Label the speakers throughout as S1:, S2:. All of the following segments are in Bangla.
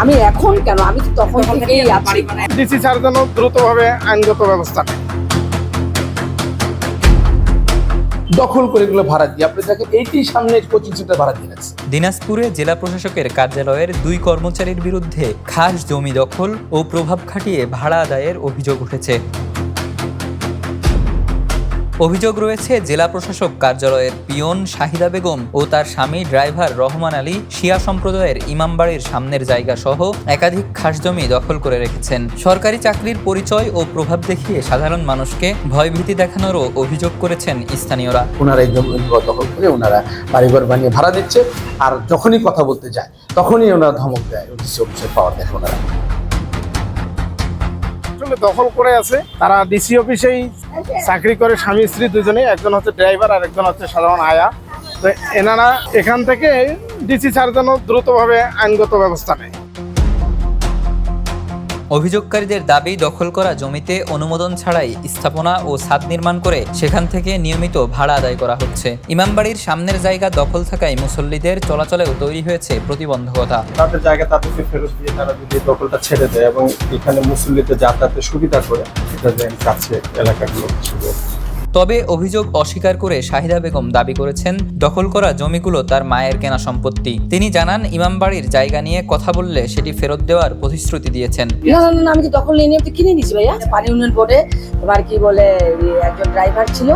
S1: আমি এখন কেন, আমি তো তখন থেকেই আছি।
S2: ডিসি স্যার যেন দ্রুতভাবে আইনগত ব্যবস্থা নেয়।
S3: দখল করে এগুলো ভাড়া দিয়ে আপনি দেখেন এইটি সামনে কোচিং সেন্টার ভাড়া দিয়ে রাখছে।
S4: দিনাজপুরে জেলা প্রশাসকের কার্যালয়ের 2 কর্মচারীর বিরুদ্ধে খাস জমি দখল ও প্রভাব খাটিয়ে ভাড়া আদায়ের অভিযোগ উঠেছে। অভিযোগ রয়েছে জেলা প্রশাসক কার্যালয়ের পিয়ন শাহিদা বেগম ও তার স্বামী ড্রাইভার রহমান আলী শিয়া সম্প্রদায়ের ইমামবাড়ির সামনের জায়গা সহ একাধিক খাস জমি দখল করে রেখেছেন। সরকারি চাকরির পরিচয় ও প্রভাব দেখিয়ে সাধারণ মানুষকে ভয়ভীতি দেখানোরও অভিযোগ করেছেন স্থানীয়রা।
S3: ওনারা এই জমি দখল করে ওনারা বাড়িঘর বানিয়ে ভাড়া দিচ্ছে, আর যখনই কথা বলতে যায় তখনই ওনারা ধমক দেয়, ডিসি অফিসের পাওয়ার দেখে ওনারা।
S2: দখল করে আছে তারা ডিসি অফিসেই চাকরি করে, স্বামী স্ত্রী দুজনেই, একজন হচ্ছে ড্রাইভার আর একজন হচ্ছে সাধারণ আয়া। তো এনারা এখান থেকে ডিসি স্যার যেন দ্রুতভাবে আইনগত ব্যবস্থা নেয়।
S4: অভিযোগকারীদের দাবি দখল করা জমিতে অনুমোদন ছাড়াই স্থাপনা ও ছাদ নির্মাণ করে সেখান থেকে নিয়মিত ভাড়া আদায় করা হচ্ছে। ইমামবাড়ির সামনের জায়গা দখল থাকায় মুসল্লিদের চলাচলেও তৈরি হয়েছে প্রতিবন্ধকতা।
S5: তাদের জায়গা তাদেরকে ফেরত দিয়ে তারা যদি দখলটা ছেড়ে দেয় এবং এখানে মুসল্লিদের যাতায়াতের সুবিধা করে, এটা যে কাছে এলাকাগুলো সুযোগ।
S4: তবে অভিযোগ অস্বীকার করে শাহিদা বেগম দাবি করেছেন দখল করা জমিগুলো তার মায়ের কেনা সম্পত্তি। তিনি জানান ইমামবাড়ির জায়গা নিয়ে কথা বললে সেটি ফেরত দেওয়ার প্রতিশ্রুতি দিয়েছেন।
S1: না, আমি তো দখল নিয়ে কিনে নিয়েছি ভাইয়া। পানি উন্নয়ন বোর্ডে তোমার কি বলে একজন ড্রাইভার ছিল,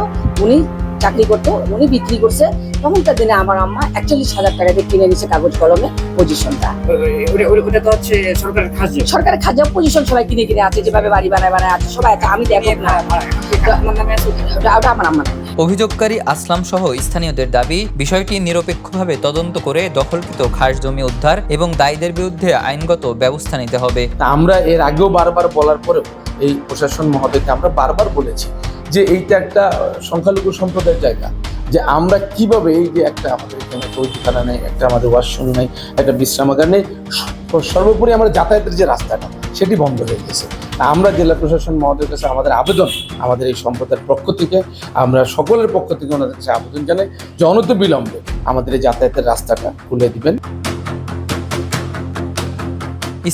S1: উনি চাকরি করতো, উনি বিক্রি করছে। তখনকার দিনে আমার আম্মা 41,000 টাকা দিয়ে কিনে নিয়েছে কাগজ কলমে পজিশনটা।
S6: ওটা তো হচ্ছে সরকারের খাস জমি।
S1: সরকারের খাজা পজিশন সবাই কিনে কিনে আছে, যেভাবে বাড়ি বানায় আছে সবাই আছে। আমি দেখো না, ওটা আমার আম্মা।
S4: অভিযোগকারী আসলাম সহ স্থানীয়দের দাবি বিষয়টি নিরপেক্ষভাবে তদন্ত করে দখলকৃত খাস জমি উদ্ধার এবং দায়ীদের বিরুদ্ধে আইনগত ব্যবস্থা নিতে হবে।
S3: আমরা এর আগেও বারবার বলার পরেও এই প্রশাসন মহোদয়কে আমরা বারবার বলেছি যে এইটা একটা সংখ্যালঘু সম্প্রদায়ের জায়গা, যে আমরা কিভাবে এই যে একটা আমাদের এখানে পরিখানা নেই, একটা আমাদের ওয়াশরুম নেই, একটা বিশ্রামাগার নেই, সর্বোপরি আমরা যাতায়াতের যে রাস্তাটা সেটি বন্ধ হয়ে গেছে। আমরা জেলা প্রশাসন মহোদয়ের কাছে আমাদের আবেদন, আমাদের এই সম্প্রদায়ের পক্ষ থেকে আমরা সকলের পক্ষ থেকে ওনাদের কাছে আবেদন জানাই যে অনতিবিলম্বে আমাদের এই যাতায়াতের রাস্তাটা খুলে দিবেন।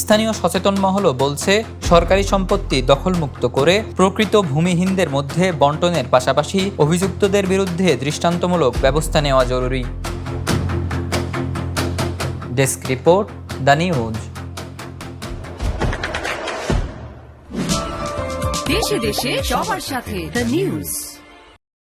S4: স্থানীয় সচেতন মহলও বলছে সরকারি সম্পত্তি দখলমুক্ত করে প্রকৃত ভূমিহীনদের মধ্যে বন্টনের পাশাপাশি অভিযুক্তদের বিরুদ্ধে দৃষ্টান্তমূলক ব্যবস্থা নেওয়া জরুরি। Desk report, the news.
S7: দেশে দেশে সবার সাথে দ্য নিউজ।